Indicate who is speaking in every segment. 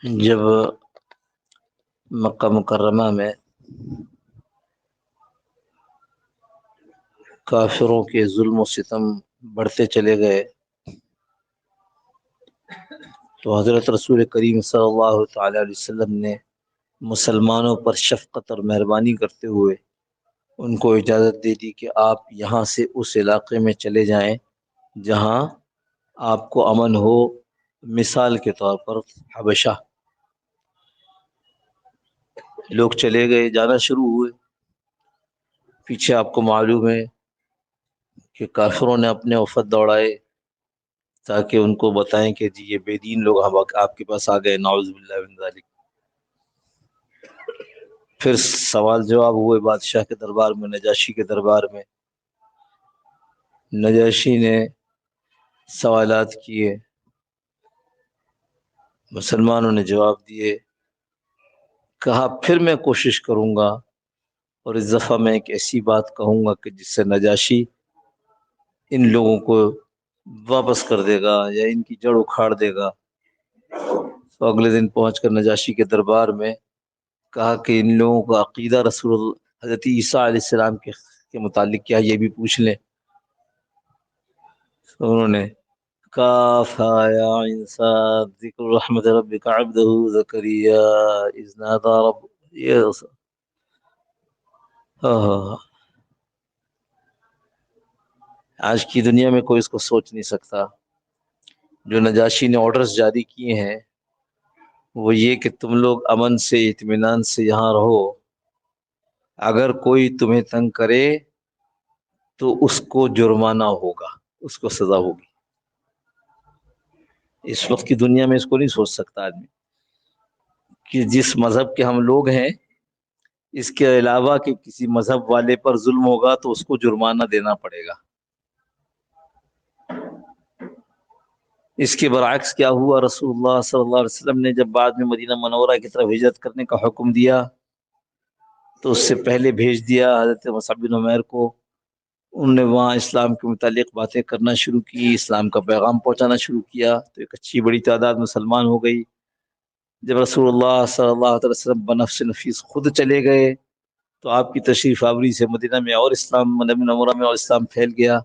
Speaker 1: جب مکہ مکرمہ میں کافروں کے ظلم و ستم بڑھتے چلے گئے تو حضرت رسول کریم صلی اللہ تعالی علیہ وسلم نے مسلمانوں پر شفقت اور مہربانی کرتے ہوئے ان کو اجازت دے دی کہ آپ یہاں سے اس علاقے میں چلے جائیں جہاں آپ کو امن ہو۔ مثال کے طور پر حبشہ، لوگ چلے گئے، جانا شروع ہوئے۔ پیچھے آپ کو معلوم ہے کہ کافروں نے اپنے وفد دوڑائے تاکہ ان کو بتائیں کہ جی یہ بے دین لوگ آپ کے پاس آ گئے، نعوذ باللہ من ذالک۔ پھر سوال جواب ہوئے بادشاہ کے دربار میں، نجاشی کے دربار میں۔ نجاشی نے سوالات کیے، مسلمانوں نے جواب دیے۔ کہا پھر میں کوشش کروں گا اور اس دفعہ میں ایک ایسی بات کہوں گا کہ جس سے نجاشی ان لوگوں کو واپس کر دے گا یا ان کی جڑ اکھاڑ دے گا۔ تو اگلے دن پہنچ کر نجاشی کے دربار میں کہا کہ ان لوگوں کا عقیدہ رسول اللہ حضرت عیسیٰ علیہ السلام کے متعلق کیا، یہ بھی پوچھ لیں۔ تو انہوں نے کاف یا عین صاد ذکر رحمت ربک عبدہ زکریا اذ نادى رب یہ آج کی دنیا میں کوئی اس کو سوچ نہیں سکتا۔ جو نجاشی نے آرڈرز جاری کیے ہیں وہ یہ کہ تم لوگ امن سے اطمینان سے یہاں رہو، اگر کوئی تمہیں تنگ کرے تو اس کو جرمانہ ہوگا، اس کو سزا ہوگی۔ اس وقت کی دنیا میں اس کو نہیں سوچ سکتا آدمی کہ جس مذہب کے ہم لوگ ہیں اس کے علاوہ کہ کسی مذہب والے پر ظلم ہوگا تو اس کو جرمانہ دینا پڑے گا۔ اس کے برعکس کیا ہوا، رسول اللہ صلی اللہ علیہ وسلم نے جب بعد میں مدینہ منورہ کی طرف ہجرت کرنے کا حکم دیا تو اس سے پہلے بھیج دیا حضرت مصعب بن عمیر کو۔ انہوں نے وہاں اسلام کے متعلق باتیں کرنا شروع کی، اسلام کا پیغام پہنچانا شروع کیا، تو ایک اچھی بڑی تعداد مسلمان ہو گئی۔ جب رسول اللہ صلی اللہ علیہ وسلم بنفس نفیس خود چلے گئے تو آپ کی تشریف آوری سے مدینہ میں اور اسلام، مدینہ منورہ میں اور اسلام پھیل گیا۔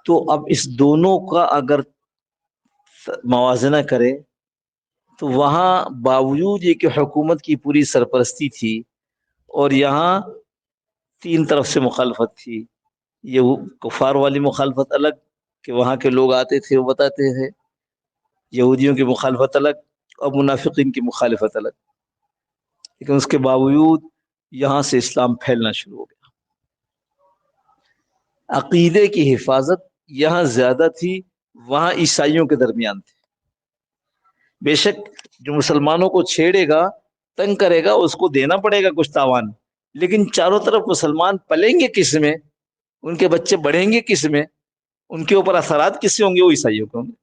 Speaker 1: تو اب اس دونوں کا اگر موازنہ کرے تو وہاں باوجود یہ کہ حکومت کی پوری سرپرستی تھی اور یہاں تین طرف سے مخالفت تھی۔ یہ کفار والی مخالفت الگ کہ وہاں کے لوگ آتے تھے وہ بتاتے تھے، یہودیوں کی مخالفت الگ اور منافقین کی مخالفت الگ، لیکن اس کے باوجود یہاں سے اسلام پھیلنا شروع ہو گیا۔ عقیدے کی حفاظت یہاں زیادہ تھی، وہاں عیسائیوں کے درمیان تھی۔ بے شک جو مسلمانوں کو چھیڑے گا، تنگ کرے گا، اس کو دینا پڑے گا کچھ تاوان، لیکن چاروں طرف مسلمان پلیں گے کس میں، ان کے بچے بڑھیں گے کس میں، ان کے اوپر اثرات کس سے ہوں گے، وہ عیسائیوں کے ہوں گے۔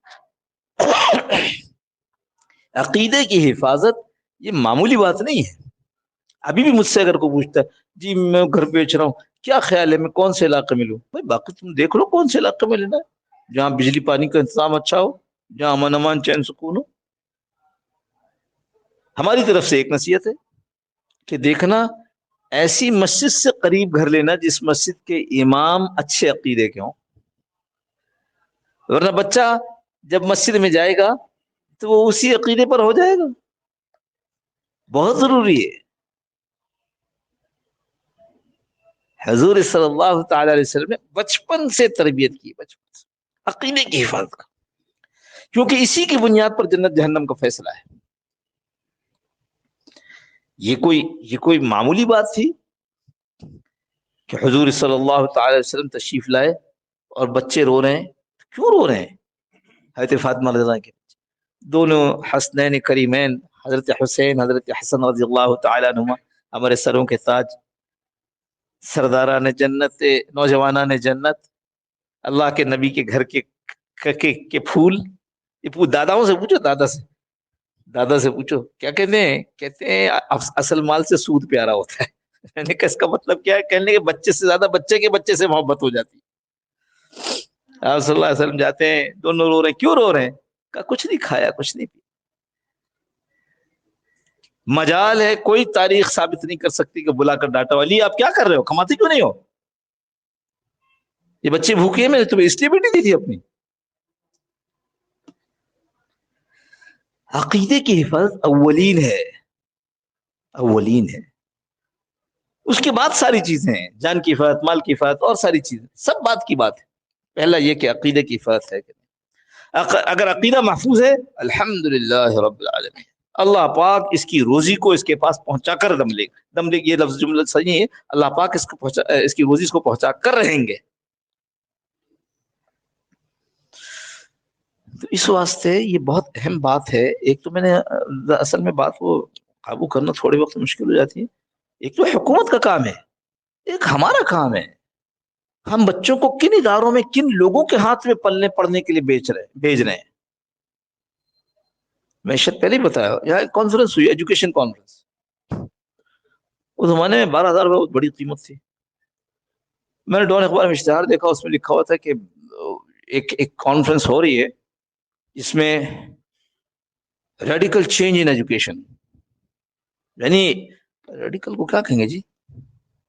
Speaker 1: عقیدے کی حفاظت یہ معمولی بات نہیں ہے۔ ابھی بھی مجھ سے اگر کوئی پوچھتا ہے جی میں گھر بیچ رہا ہوں، کیا خیال ہے میں کون سے علاقے میں لوں، بھائی باقی تم دیکھ لو کون سے علاقے میں لینا ہے، جہاں بجلی پانی کا انتظام اچھا ہو، جہاں امن امان چین سکون ہو۔ ہماری طرف سے ایک نصیحت ہے کہ دیکھنا ایسی مسجد سے قریب گھر لینا جس مسجد کے امام اچھے عقیدے کے ہوں، ورنہ بچہ جب مسجد میں جائے گا تو وہ اسی عقیدے پر ہو جائے گا۔ بہت ضروری ہے۔ حضور صلی اللہ تعالی علیہ وسلم نے بچپن سے تربیت کی، بچپن سے عقیدے کی حفاظت کا، کیونکہ اسی کی بنیاد پر جنت جہنم کا فیصلہ ہے۔ یہ کوئی معمولی بات تھی کہ حضور صلی اللہ تعالی علیہ وسلم تشریف لائے اور بچے رو رہے ہیں، کیوں رو رہے ہیں؟ حضرت فاطمہ رضی اللہ عنہا کے دونوں حسنین کریمین، حضرت حسین حضرت حسن رضی اللہ تعالی عنہما، ہمارے سروں کے تاج، سرداران جنت، نوجوانان جنت، اللہ کے نبی کے گھر کے پھول۔ یہ داداؤں سے پوچھو، دادا سے پوچھو کیا کہتے ہیں اصل مال سے سود پیارا ہوتا ہے۔ میں نے کہا اس کا مطلب کیا ہے؟ کہنے کے بچے سے زیادہ بچے کے بچے سے محبت ہو جاتی ہے۔ آپ صلی اللہ علیہ وسلم جاتے ہیں، دونوں رو رہے ہیں، کیوں رو رہے ہیں؟ کہا کچھ نہیں کھایا، کچھ نہیں پیا۔ مجال ہے، کوئی تاریخ ثابت نہیں کر سکتی کہ بلا کر ڈاٹا والی آپ کیا کر رہے ہو، کماتے کیوں نہیں ہو؟ یہ بچے بھوکے ہیں، میں نے تمہیں اس لیے بیٹی دی تھی اپنی۔ عقیدے کی حفاظت اولین ہے، اولین ہے، اس کے بعد ساری چیزیں ہیں، جان کی حفاظت، مال کی حفاظت اور ساری چیزیں، سب بات کی بات ہے۔ پہلا یہ کہ عقیدے کی حفاظت ہے، اگر عقیدہ محفوظ ہے الحمدللہ رب العالمین، اللہ پاک اس کی روزی کو اس کے پاس پہنچا کر دم لے، یہ لفظ جملہ صحیح ہے، اللہ پاک اس کی روزی اس کو پہنچا کر رہیں گے۔ تو اس واسطے یہ بہت اہم بات ہے۔ ایک تو میں نے اصل میں بات کو قابو کرنا تھوڑے وقت مشکل ہو جاتی ہے۔ ایک تو حکومت کا کام ہے، ایک ہمارا کام ہے، ہم بچوں کو کن اداروں میں کن لوگوں کے ہاتھ میں پلنے پڑھنے کے لیے بھیج رہے ہیں۔ میں شاید پہلے ہی بتایا، یہاں ایک کانفرنس ہوئی، ایجوکیشن کانفرنس، اس زمانے میں 12,000 روپئے بہت بڑی قیمت تھی۔ میں نے ڈون اخبار میں اشتہار دیکھا، اس میں لکھا ہوا تھا کہ ایک کانفرنس ہو رہی ہے جس میں ریڈیکل چینج ان ایجوکیشن، یعنی ریڈیکل کو کیا کہیں گے جی،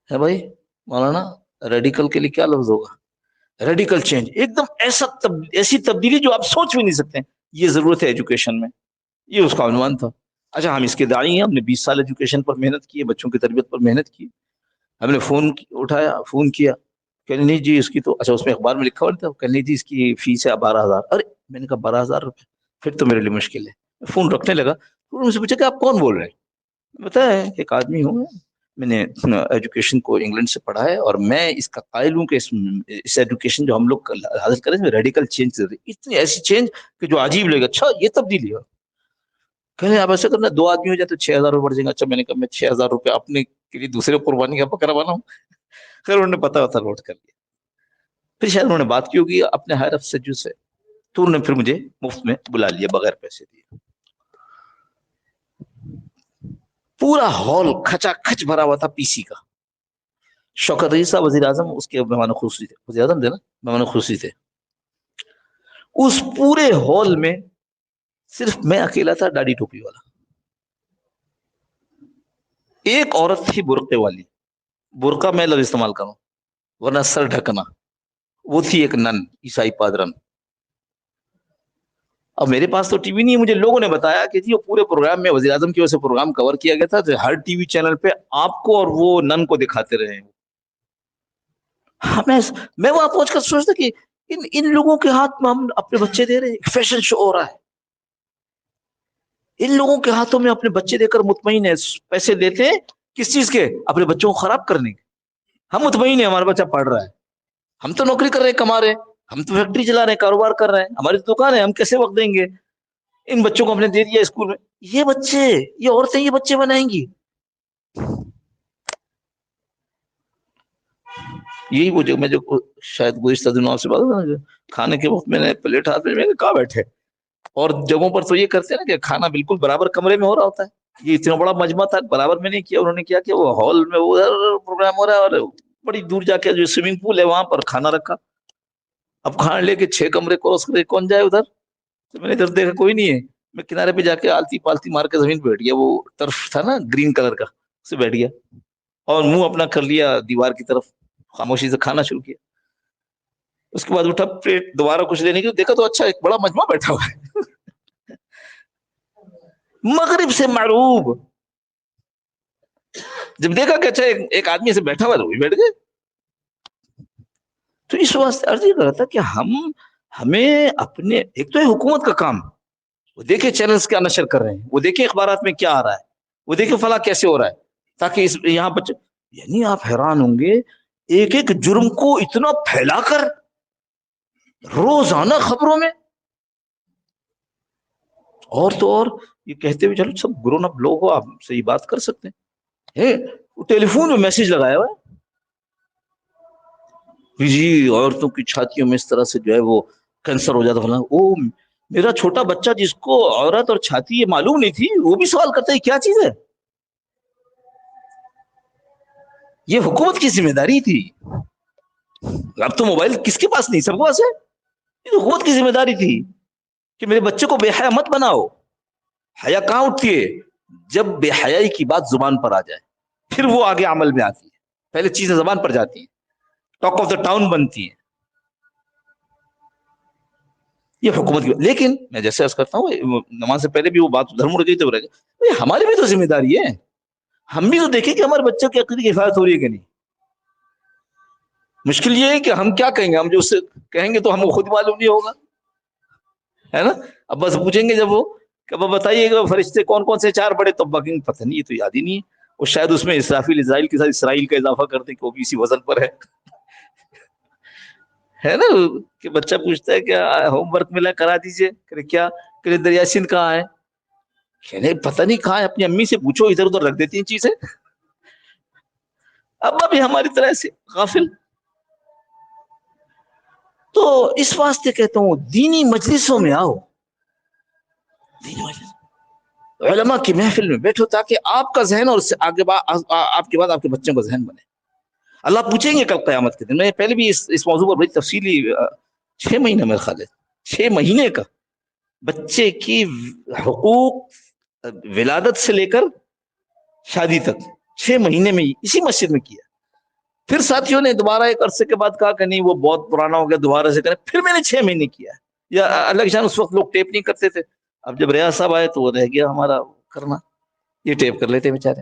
Speaker 1: ہے بھائی مولانا، ریڈیکل کے لیے کیا لفظ ہوگا؟ ریڈیکل چینج، ایک دم ایسی تبدیلی جو آپ سوچ بھی نہیں سکتے، یہ ضرورت ہے ایجوکیشن میں، یہ اس کا عنوان تھا۔ اچھا، ہم اس کے داعی ہیں، ہم نے 20 سال ایجوکیشن پر محنت کی ہے، بچوں کی تربیت پر محنت کی، ہم نے فون اٹھایا، فون کیا، کہنے نہیں جی اس کی تو، اچھا اس میں اخبار میں لکھا ہوا تھا، کہنے جی اس کی فیس ہے 12,000۔ ارے میں نے کہا 12,000 روپے، پھر تو میرے لیے مشکل ہے، فون رکھنے لگا۔ انہوں سے پوچھا کہ آپ کون بول رہے ہیں؟ بتایا ایک آدمی ہوں، میں نے ایجوکیشن کو انگلینڈ سے پڑھا ہے، اور میں اس کا قائل ہوں کہ اس ایجوکیشن جو ہم لوگ حاصل کریں میں ریڈیکل چینج ضروری، اتنی ایسی چینج کہ جو عجیب لگے گا، اچھا یہ تبدیلی ہے۔ کہنے آپ ایسا کرنا، 2 آدمی ہو جائے تو 6,000 روپے بڑھ جائیں گا۔ اچھا میں نے کہا میں 6,000 روپے اپنے کے لیے دوسرے قربانی کا بکرا بناؤں؟ خیر انہوں نے پتا نوٹ کر لیا، پھر شاید انہوں نے بات کی ہوگی اپنے ہائر افسر سے، تو انہوں نے پھر مجھے مفت میں بلا لیا بغیر پیسے دیے۔ پورا ہال کھچا کھچ بھرا ہوا تھا پی سی کا۔ شوکت عزیز صاحب وزیر اعظم اس کے مہمان خصوصی تھے، وزیر اعظم تھے نا، مہمان خصوصی تھے۔ اس پورے ہال میں صرف میں اکیلا تھا داڑھی ٹوپی والا، ایک عورت تھی برقعے والی، برقع میں لفظ استعمال کروں ورنہ سر ڈھکنا، وہ تھی ایک نن، عیسائی پادرن۔ اب میرے پاس تو ٹی وی نہیں ہے، مجھے لوگوں نے بتایا کہ جی وہ پورے پروگرام میں وزیر اعظم کی وجہ سے پروگرام کور کیا گیا تھا، ہر ٹی وی چینل پہ آپ کو اور وہ نن کو دکھاتے رہے۔ میں وہاں پہنچ کر سوچتا کہ ان لوگوں کے ہاتھ میں ہم اپنے بچے دے رہے ہیں، فیشن شو ہو رہا ہے، ان لوگوں کے ہاتھوں میں اپنے بچے دے کر مطمئن ہے، پیسے دیتے ہیں کس چیز کے؟ اپنے بچوں کو خراب کرنے کے۔ ہم مطمئن ہیں ہمارا بچہ پڑھ رہا ہے، ہم تو نوکری کر رہے ہیں، کما رہے ہیں، ہم تو فیکٹری چلا رہے ہیں، کاروبار کر رہے ہیں، ہماری دکان ہے، ہم کیسے وقت دیں گے؟ ان بچوں کو ہم نے دے دیا اسکول میں، یہ بچے، یہ عورتیں یہ بچے بنائیں گی۔ یہی وہ جو میں جو شاید گزشتہ دنوں سے بات، کھانے کے وقت میں نے پلیٹ ہاتھ میں کہاں بیٹھے، اور جگہوں پر تو یہ کرتے ہیں نا کہ کھانا بالکل برابر کمرے میں ہو رہا ہوتا ہے، یہ اتنا بڑا مجمع تھا، برابر میں نہیں کیا، انہوں نے کیا کہ وہ ہال میں ادھر پروگرام ہو رہا ہے اور بڑی دور جا کے جو سوئمنگ پول ہے وہاں پر کھانا رکھا۔ اب کھانا لے کے 6 کمرے کراس کرے کون جائے ادھر؟ تو میں نے ادھر دیکھا کوئی نہیں ہے، میں کنارے پہ جا کے آلتی پالتی مار کے زمین پہ بیٹھ گیا، وہ طرف تھا نا گرین کلر کا، اس سے بیٹھ گیا اور منہ اپنا کر لیا دیوار کی طرف، خاموشی سے کھانا شروع کیا۔ اس کے بعد اٹھا پلیٹ دوبارہ کچھ لینے کی، دیکھا تو اچھا ایک بڑا مجمع بیٹھا ہوا ہے مغرب سے معروب، جب دیکھا کہ اچھا ایک آدمی سے بیٹھا ہوا تو وہ بھی بیٹھ گئے۔ تو اس واسطے عرض یہ کر رہا تھا کہ ہمیں اپنے، ایک تو ہے حکومت کا کام، وہ دیکھیں چینلز کیا نشر کر رہے ہیں، وہ دیکھیں اخبارات میں کیا آ رہا ہے، وہ دیکھیں فلاں کیسے ہو رہا ہے، تاکہ یہاں بچے، یعنی آپ حیران ہوں گے ایک ایک جرم کو اتنا پھیلا کر روزانہ خبروں میں، اور تو اور یہ کہتے ہوئے چلو سب گرون اپ لوگ ہو، آپ سے یہ بات کر سکتے ہیں، ٹیلی فون میں میسج لگایا ہوا ہے جی عورتوں کی چھاتیوں میں اس طرح سے جو ہے وہ کینسر ہو جاتا فلاں، وہ میرا چھوٹا بچہ جس کو عورت اور چھاتی یہ معلوم نہیں تھی وہ بھی سوال کرتا ہے کیا چیز ہے؟ یہ حکومت کی ذمہ داری تھی، اب تو موبائل کس کے پاس نہیں، سب کے پاس ہے، یہ حکومت کی ذمہ داری تھی کہ میرے بچے کو بے حیا مت بناؤ۔ حیا کہاں اٹھتی ہے؟ جب بے حیائی کی بات زبان پر آ جائے پھر وہ آگے عمل میں آتی ہے. پہلے چیزیں زبان پر جاتی ہیں, ٹاک آف دا ٹاؤن بنتی ہیں. یہ حکومت کی. لیکن میں جیسے عرض کرتا ہوں, نماز سے پہلے بھی وہ بات ادھر مڑ گئی تو رہ گئی, ہماری بھی تو ذمہ داری ہے. ہم بھی تو دیکھیں کہ ہمارے بچوں کی عقیدے کی حفاظت ہو رہی ہے کہ نہیں. مشکل یہ ہے کہ ہم کیا کہیں گے, ہم جو اس سے کہیں گے تو ہم کو خود معلوم نہیں ہوگا, ہے نا. اب بس پوچھیں گے جب وہ کہ اب بتائیے گا فرشتے کون کون سے 4 بڑے, تو باقی پتہ نہیں, یہ تو یاد ہی نہیں ہے. اور شاید اس میں اسرافیل اسرائیل کے ساتھ اسرائیل کا اضافہ کرتے کہ وہ بھی اسی وزن پر ہے نا. کہ بچہ پوچھتا ہے کہ ہوم ورک ملا کرا دیجئے, کہ کیا, کہ دریاسین کہاں ہے, کہنے پتہ نہیں کہاں ہے, اپنی امی سے پوچھو, ادھر ادھر رکھ دیتی ہیں چیزیں. ابا بھی ہماری طرح سے غافل. تو اس واسطے کہتا ہوں دینی مجلسوں میں آؤ, دینی مجلس, علماء کی محفل میں بیٹھو, تاکہ آپ کا ذہن اور اس سے آگے آپ کے بعد آپ کے بچوں کا ذہن بنے. اللہ پوچھیں گے کل قیامت کے دن. میں پہلے بھی اس موضوع پر بڑی تفصیلی 6 مہینے میرے خیال ہے 6 مہینے کا بچے کی حقوق ولادت سے لے کر شادی تک 6 مہینے میں اسی مسجد میں کیا. پھر ساتھیوں نے دوبارہ ایک عرصے کے بعد کہا کہ نہیں وہ بہت پرانا ہو گیا, دوبارہ سے کریں. پھر میں نے 6 مہینے کیا. یا اللہ کی شان, اس وقت لوگ ٹیپ نہیں کرتے تھے. اب جب ریاض صاحب آئے تو وہ رہ گیا ہمارا کرنا, یہ ٹیپ کر لیتے بیچارے.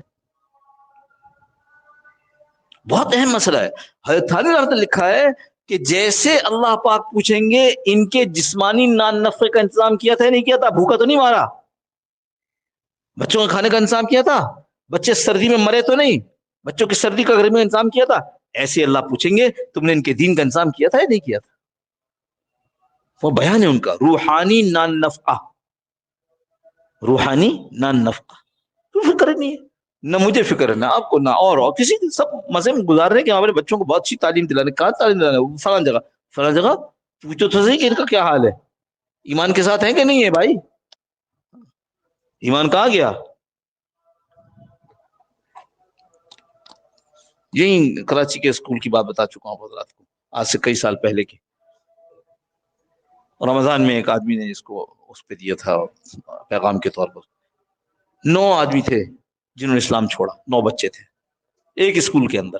Speaker 1: بہت اہم مسئلہ ہے. حضرت تھانوی رحمۃ اللہ لکھا ہے کہ جیسے اللہ پاک پوچھیں گے ان کے جسمانی نان نفع کا انتظام کیا تھا نہیں کیا تھا, بھوکا تو نہیں مارا, بچوں کے کھانے کا انتظام کیا تھا, بچے سردی میں مرے تو نہیں, بچوں کی سردی کا گرمی میں انتظام کیا تھا. ایسے اللہ پوچھیں گے تم نے ان کے دین کا انتظام کیا تھا یا نہیں کیا تھا. وہ بیان ہے ان کا, روحانی نان نفع, روحانی نان نفع. تو فکر نہیں ہے, نہ مجھے فکر ہے, نہ آپ کو, نہ اور کسی کی. سب مزے میں گزار رہے ہیں کہ ہمارے بچوں کو بہت اچھی تعلیم دلانے. کہاں تعلیم دلانے, فلاں جگہ پوچھو تو صحیح کہ ان کا کیا حال ہے, ایمان کے ساتھ ہے کہ نہیں ہے بھائی, ایمان کہاں گیا. یہی کراچی کے اسکول کی بات بتا چکا ہوں حضرات کو, آج سے کئی سال پہلے کی. رمضان میں ایک آدمی نے اس کو اس پہ دیا تھا پیغام کے طور پر. 9 آدمی تھے جنہوں نے اسلام چھوڑا, 9 بچے تھے ایک اسکول کے اندر.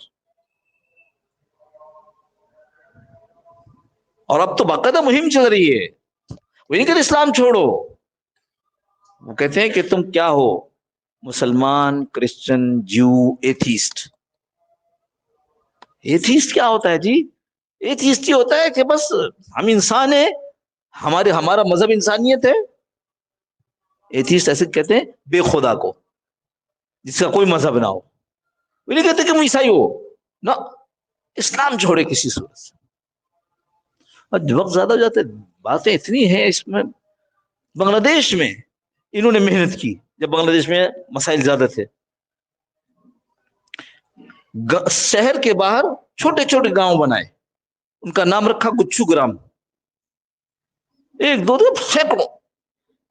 Speaker 1: اور اب تو باقاعدہ مہم چل رہی ہے, وہ نہیں کہ اسلام چھوڑو, وہ کہتے ہیں کہ تم کیا ہو, مسلمان, کرسچن, جو, ایتھیسٹ. ایتھیسٹ کیا ہوتا ہے جی؟ ایتھیسٹ یہ ہوتا ہے کہ بس ہم انسان ہیں, ہمارا مذہب انسانیت ہے. ایتھیسٹ ایسے کہتے ہیں بے خدا کو جس کا کوئی مذہب نہ ہو. وہ نہیں کہتے کہ تم عیسائی ہو, نہ, اسلام چھوڑے کسی صورت سے. اور وقت زیادہ ہو جاتے, باتیں اتنی ہیں اس میں. بنگلہ دیش میں انہوں نے محنت کی, جب بنگلہ دیش میں مسائل زیادہ تھے. شہر کے باہر چھوٹے چھوٹے گاؤں بنائے, ان کا نام رکھا گچھو گرام. 1 2 سینکڑوں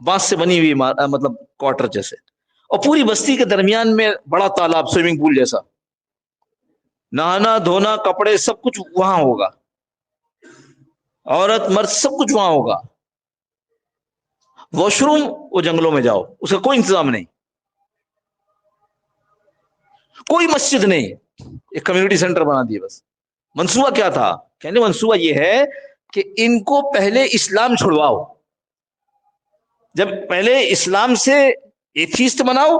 Speaker 1: بانس سے بنی ہوئی مطلب کوارٹر جیسے, اور پوری بستی کے درمیان میں بڑا تالاب, سوئمنگ پول جیسا. نہانا دھونا کپڑے سب کچھ وہاں ہوگا, عورت مرد سب کچھ وہاں ہوگا. واش روم وہ جنگلوں میں جاؤ, اس کا کوئی انتظام نہیں, کوئی مسجد نہیں, ایک کمیونٹی سینٹر بنا دیے بس. منصوبہ کیا تھا؟ کہنے منصوبہ یہ ہے کہ ان کو پہلے اسلام چھڑواؤ, جب پہلے اسلام سے ایتھیسٹ بناؤ,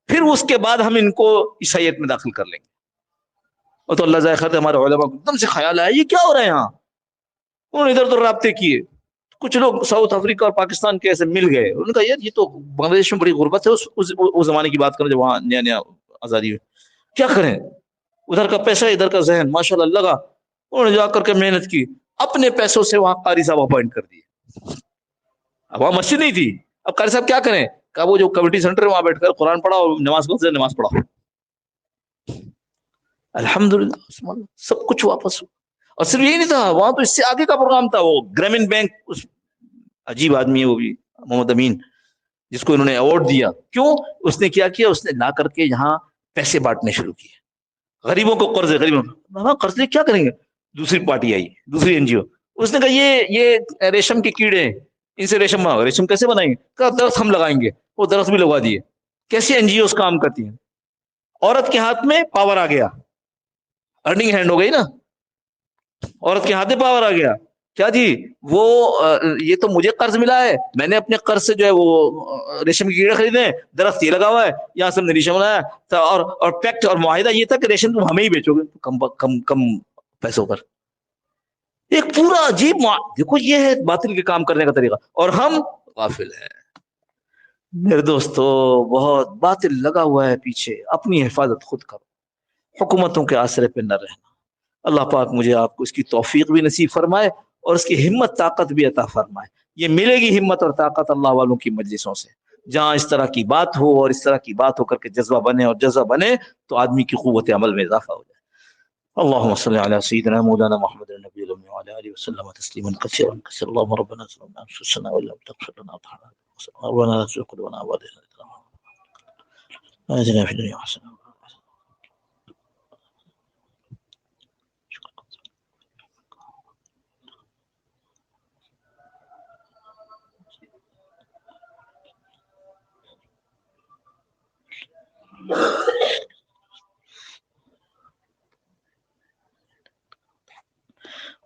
Speaker 1: پھر اس کے بعد ہم ان کو عیسائیت میں داخل کر لیں گے. اور تو اللہ ذائقہ ہمارے علماء کو ایک دم سے خیال آیا یہ کیا ہو رہا ہے یہاں. انہوں نے ادھر ادھر رابطے کیے, کچھ لوگ ساؤتھ افریقہ اور پاکستان کے ایسے مل گئے. انہوں نے کہا یار یہ تو بنگلہ دیش میں بڑی غربت ہے, اس زمانے کی بات کریں جب وہاں نیا نیا آزادی ہوئی, کیا کریں, ادھر کا پیسہ ادھر کا ذہن ماشاء اللہ لگا. انہوں نے جا کر کے محنت کی, اپنے پیسوں سے وہاں قاری صاحب اپوائنٹ کر دیے. اب وہاں مسجد نہیں تھی, اب قاری صاحب کیا کریں, کہا وہ جو کمیونٹی سینٹر ہے وہاں بیٹھ کر قرآن پڑھاؤ, نماز کو نماز پڑھاؤ. الحمدللہ سب کچھ واپس ہو. اور صرف یہی نہیں تھا, وہاں تو اس سے آگے کا پروگرام تھا. وہ گرامین بینک, اس عجیب آدمی ہے وہ بھی, محمد امین, جس کو انہوں نے ایوارڈ دیا. کیوں؟ اس نے کیا کیا, اس نے لا کر کے یہاں پیسے بانٹنے شروع کیے. غریبوں کو قرض ہے, غریبوں کو قرض لے کیا کریں گے. دوسری پارٹی آئی, دوسری این جی او, اس نے کہا یہ ریشم کے کیڑے ہیں, ان سے ریشم بناؤ. ریشم کیسے بنائیں گے؟ کہا درخت ہم لگائیں گے. وہ درخت بھی لگوا دیے. کیسے این جی اوز کام کرتی ہیں؟ عورت کے ہاتھ میں پاور آ گیا، ارننگ ہینڈ ہو گئی نا، عورت کے ہاتھ میں پاور آ گیا، کیا جی وہ یہ تو مجھے قرض ملا ہے، میں نے اپنے قرض سے جو ہے وہ ریشم کی کیڑے خریدے ہیں، درخت یہ لگا ہوا ہے، یہاں سے ہم نے ریشم بنایا تھا، اور پیکٹ اور معاہدہ یہ تھا کہ ریشم تم ہمیں ہی بیچو گے کم کم کم پیسوں پر. ایک پورا عجیب دیکھو یہ ہے باطل کے کام کرنے کا طریقہ، اور ہم غافل ہیں. میرے دوستو بہت باطل لگا ہوا ہے پیچھے، اپنی حفاظت خود کرو، حکومتوں کے آسرے پہ نہ رہنا. اللہ پاک مجھے آپ کو اس کی توفیق بھی نصیب فرمائے اور اس کی ہمت طاقت بھی عطا فرمائے. یہ ملے گی ہمت اور طاقت اللہ والوں کی مجلسوں سے، جہاں اس طرح کی بات ہو اور اس طرح کی بات ہو کر کے جذبہ بنے، اور جذبہ بنے تو آدمی کی قوت عمل میں اضافہ ہو جائے. اللهم صل على سيدنا مولانا محمد النبي الأمي وعلى آله وسلم تسليما كثيرا كثيرا. اللهم ربنا ظلمنا أنفسنا وإن لم تغفر لنا وترحمنا ربنا لا تزغ قلوبنا بعد إذ هديتنا وآتنا في الدنيا حسنة.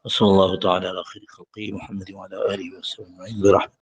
Speaker 1: وصلى الله تعالى على خير خلقه محمد وعلى آله وصحبه أجمعين برحمته.